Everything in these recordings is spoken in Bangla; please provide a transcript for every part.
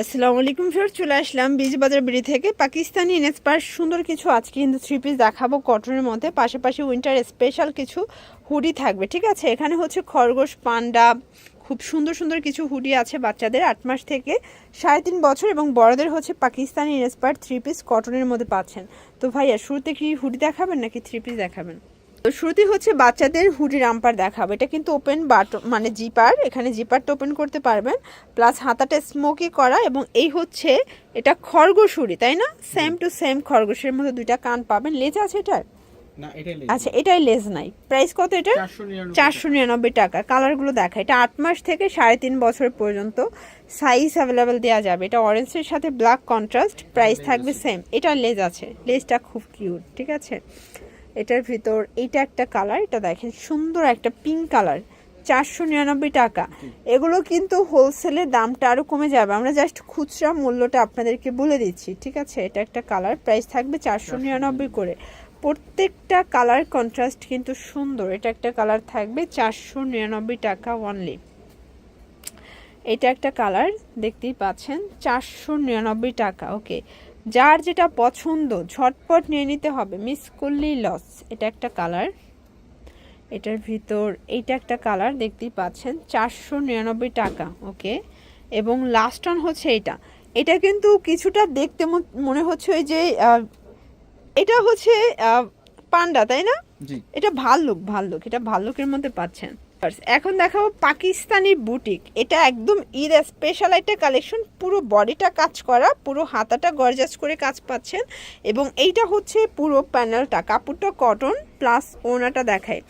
আসসালামু আলাইকুম ফিরোজ, চলে আসলাম বিজি বাজার বিড়ি থেকে। পাকিস্তানি ইনস্পায়ার সুন্দর কিছু আজকে কিন্তু থ্রি পিস দেখাবো কটনের মধ্যে, পাশাপাশি উইন্টার স্পেশাল কিছু হুডি থাকবে। ঠিক আছে, এখানে হচ্ছে খরগোশ, পান্ডা, খুব সুন্দর সুন্দর কিছু হুডি আছে বাচ্চাদের 8 মাস থেকে 3.5 বছর, এবং বড়দের হচ্ছে পাকিস্তানি ইনস্পায়ার থ্রি পিস কটনের মধ্যে পাচ্ছেন। তো ভাইয়া শুরুতে কি হুডি দেখাবেন নাকি থ্রি পিস দেখাবেন? তো শুরুতেই হচ্ছে বাচ্চাদের হুডি রাম্পার দেখাবো। এটা কিন্তু ওপেন বাটন মানে জিপার, এখানে জিপারটা ওপেন করতে পারবেন, প্লাস হাতাটা স্মোকি করা, এবং এই হচ্ছে এটা খরগোশ হুডি, তাই না? সেম টু সেম খরগোশের মধ্যে দুইটা কান পাবেন। লেজ আছে এটার? না, এটাই লেজ। আচ্ছা, এটাই লেজ নাই। প্রাইস কত এটা? 499 টাকা। কালারগুলো দেখা, এটা 8 মাস থেকে 3.5 বছর পর্যন্ত সাইজ অ্যাভেলেবেল দেওয়া যাবে। এটা অরেঞ্জের সাথে ব্ল্যাক কন্ট্রাস্ট, প্রাইস থাকবে সেম। এটা লেজ আছে, লেজটা খুব কিউট। ঠিক আছে, এটার ভিতর এইটা একটা কালার, এটা দেখেন সুন্দর একটা পিঙ্ক কালার, 499 টাকা। এগুলো কিন্তু হোলসেলের দামটা আরও কমে যাবে, আমরা জাস্ট খুচরা মূল্যটা আপনাদেরকে বলে দিচ্ছি। ঠিক আছে, এটা একটা কালার, প্রাইস থাকবে 499 করে। প্রত্যেকটা কালার কন্ট্রাস্ট কিন্তু সুন্দর। এটা একটা কালার থাকবে 499 টাকা অনলি। এটা একটা কালার দেখতেই পাচ্ছেন, 499 টাকা। ওকে, যার যেটা পছন্দ ঝটপট নিয়ে নিতে হবে, মিস করলেই লস। এটা একটা কালার, এটার ভিতর এইটা একটা কালার দেখতেই পাচ্ছেন, 499 টাকা। ওকে, এবং লাস্ট অন হচ্ছে এটা। এটা কিন্তু কিছুটা দেখতে মনে হচ্ছে ওই যে এটা হচ্ছে পান্ডা, তাই না? জি। এটা ভাল্লুক, এটা ভাল্লুকের মধ্যে পাচ্ছেন। এখন দেখাবো পাকিস্তানি বুটিক। এটা একদম ঈদ স্পেশাল একটা কালেকশন, পুরো বডিটা কাজ করা, পুরো হাতাটা গর্জাস করে কাজ পাচ্ছেন, এবং এইটা হচ্ছে পুরো প্যানেলটা, কাপড়টা কটন, প্লাস ওড়নাটা দেখায়।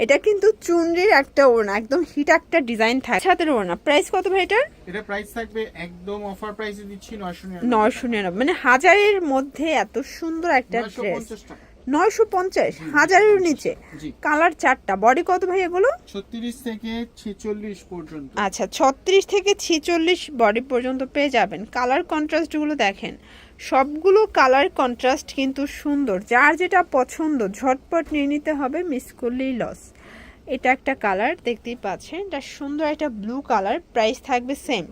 এটা কিন্তু চুনরির একটা ওড়না, একদম হিট একটা ডিজাইন থাকে সাথে ওড়না। প্রাইস কত ভাই এটার? এটা প্রাইস থাকবে একদম অফার প্রাইসে দিচ্ছি 999, মানে হাজারের মধ্যে এত সুন্দর একটা ড্রেস। 950 টাকা। 950, হাজারের নিচে। কালার 4টা। বডি কত ভাই এগুলো? 36 থেকে 46 পর্যন্ত। আচ্ছা, 36 থেকে 46 বডি পর্যন্ত পেয়ে যাবেন। কালার কন্ট্রাস্টগুলো দেখেন, সবগুলো কালার কন্ট্রাস্ট কিন্তু সুন্দর। যার যেটা পছন্দ ঝটপট নিয়ে নিতে হবে, মিস করলেই লস। এটা একটা কালার দেখতেই পাচ্ছেন, এটা সুন্দর একটা ব্লু কালার, প্রাইস থাকবে সেম।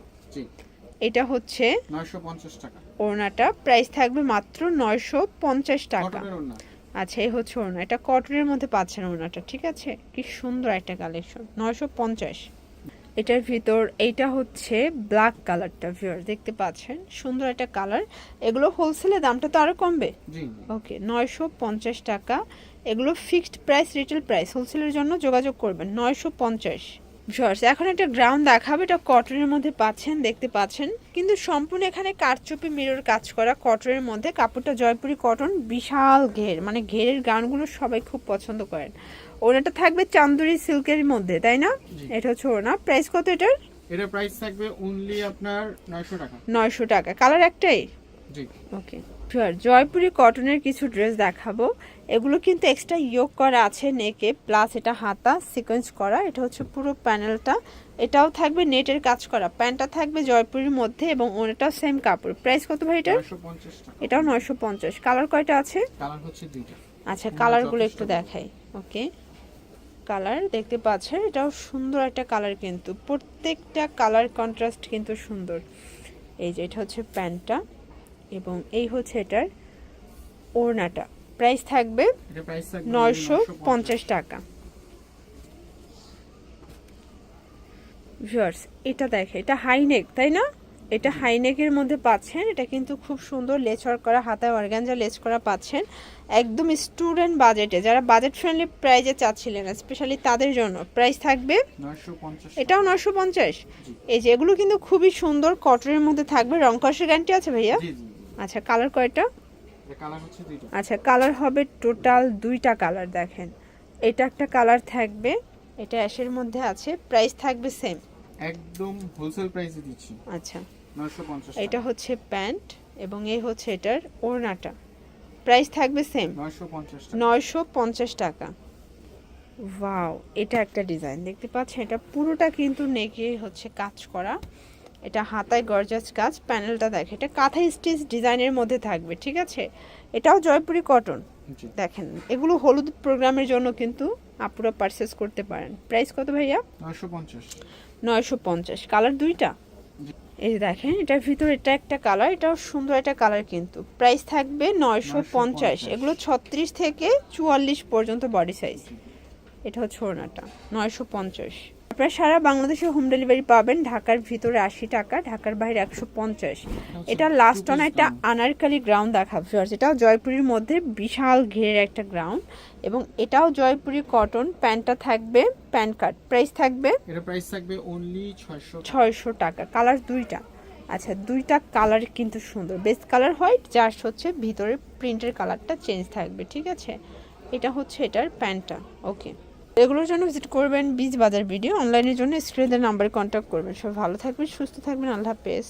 এটা হচ্ছে 950 টাকা। ওড়নাটা প্রাইস থাকবে মাত্র 950 টাকা। কটনের ওড়না। আচ্ছা, এই হচ্ছে ওড়না, এটা কটনের মধ্যে পাচ্ছেন ওড়নাটা। ঠিক আছে, কি সুন্দর একটা কালেকশন, 950। এটার ভিতর এইটা হচ্ছে ব্ল্যাক কালারটা, ভিউয়ার দেখতে পাচ্ছেন, সুন্দর একটা কালার। এগুলো হোলসেলে দামটা তো আরো কমবে। জি। ওকে, 950 টাকা। এগুলো ফিক্সড প্রাইস, রিটেল প্রাইস। হোলসেলের জন্য যোগাযোগ করবেন, 950। ভিউয়ার্স, এখন একটা গ্রাউন্ড দেখাবে, এটা কটনের মধ্যে পাচ্ছেন, দেখতে পাচ্ছেন, কিন্তু সম্পূর্ণ এখানে কারচুপি মিরর কাজ করা কটনের মধ্যে। কাপড়টা জয়পুরি কটন, বিশাল ঘের, মানে ঘেরের গাউনগুলো সবাই খুব পছন্দ করেন। ওনাটা থাকবে চান্দুরি সিল্কের মধ্যে, তাই না? এটা হচ্ছে ওনা। প্রাইস কত এটার? এটা প্রাইস থাকবে অনলি আপনার 900 টাকা। 900 টাকা। কালার একটাই? জি। ওকে, জয়পুরি কটনের কিছু ড্রেস দেখাবো। এগুলো কিন্তু এক্সট্রা ইয়োক করা আছে নেকে, প্লাস এটা হাতা সিকোয়েন্স করা। এটা হচ্ছে পুরো প্যানেলটা, এটাও থাকবে নেটের কাজ করা। প্যান্টটা থাকবে জয়পুরির মধ্যে, এবং ওনাটাও সেম কাপড়। প্রাইস কত ভাই এটার? 950 টাকা। এটাও 950। কালার কয়টা আছে? কালার হচ্ছে দুইটা। আচ্ছা, কালারগুলো একটু দেখাই। ওকে, কালার দেখতে পাচ্ছেন, এটাও সুন্দর একটা কালার, কিন্তু প্রত্যেকটা কালার কন্ট্রাস্ট কিন্তু সুন্দর। এই যে এটা হচ্ছে প্যান্টটা, এবং এই হচ্ছে এটার ওড়নাটা। প্রাইস থাকবে এটা প্রাইস থাকবে 950 টাকা। ভিউয়ার্স, এটা দেখে, এটা হাইনেক, তাই না? এটা হাইনেকের মধ্যে পাচ্ছেন। এটা কিন্তু খুব সুন্দর লেস ওয়ার্ক করা, হাতায় অর্গানজা লেস করা পাচ্ছেন, একদম স্টুডেন্ট বাজেটে, যারা বাজেট ফ্রেন্ডলি প্রাইজে চাচ্ছিলেন স্পেশালি তাদের জন্য। প্রাইস থাকবে 950। এটাও 950। এই যে এগুলো কিন্তু খুবই সুন্দর, কটনের মধ্যে থাকবে। রং কষের গ্যারান্টি আছে ভাইয়া? জি জি। আচ্ছা, কালার কয়টা? এটা কালার হচ্ছে দুইটা। আচ্ছা, কালার হবে টোটাল 2টা কালার। দেখেন, এটা একটা কালার থাকবে, এটা অ্যাশের মধ্যে আছে। প্রাইস থাকবে সেম, একদম হোলসেল প্রাইসে দিচ্ছি। আচ্ছা, 950 এটা টাকা। হচ্ছে প্যান্ট, এবং এই হচ্ছে এটার ওড়নাটা। প্রাইস থাকবে সেম, 950 টাকা। 950 টাকা। ওয়াও, এটা একটা ডিজাইন দেখতে পাচ্ছেন, এটা পুরোটা কিন্তু নেকে হচ্ছে কাজ করা। এটা হাতায় গর্জাস কাজ, প্যানেলটা দেখে, এটা কাঁথা স্টিচ ডিজাইনের মধ্যে থাকবে। ঠিক আছে, এটাও জয়পুরি কটন। জি। দেখেন, এগুলো হলুদ প্রোগ্রামের জন্য কিন্তু আপুরা পারচেস করতে পারেন। প্রাইস কত ভাইয়া? 950। 950। কালার 2টা? এই যে দেখেন এটার ভিতরে এটা একটা কালার, এটাও সুন্দর একটা কালার, কিন্তু প্রাইস থাকবে 950। এগুলো 36 থেকে 44 পর্যন্ত বডি সাইজ। এটা হচ্ছে ওড়নাটা 950। আপনারা সারা বাংলাদেশে হোম ডেলিভারি পাবেন। ঢাকার ভিতরে 80 টাকা, ঢাকার বাইরে 150। এটা লাস্ট অন একটা আনারকালি গ্রাউন্ড দেখাবো, এটাও জয়পুরের মধ্যে বিশাল ঘেরের একটা গ্রাউন্ড, এবং এটাও জয়পুরি কটন। প্যান্টটা থাকবে প্যান্ট কাট, প্রাইস থাকবে এটা প্রাইস থাকবে অনলি 600 টাকা। কালার দুইটা, আচ্ছা দুইটা কালার কিন্তু সুন্দর, বেস্ট কালার হোয়াইট, জাস্ট হচ্ছে ভিতরে প্রিন্টের কালারটা চেঞ্জ থাকবে, ঠিক আছে। এটা হচ্ছে এটার প্যান্টটা। ওকে, এগুলোর জন্য ভিজিট করবেন বীজ বাজার ভিডিও। অনলাইনের জন্য স্ক্রিনের নাম্বারে কন্ট্যাক্ট করবেন। সব ভালো থাকবেন, সুস্থ থাকবেন, আল্লাহ হাফেজ।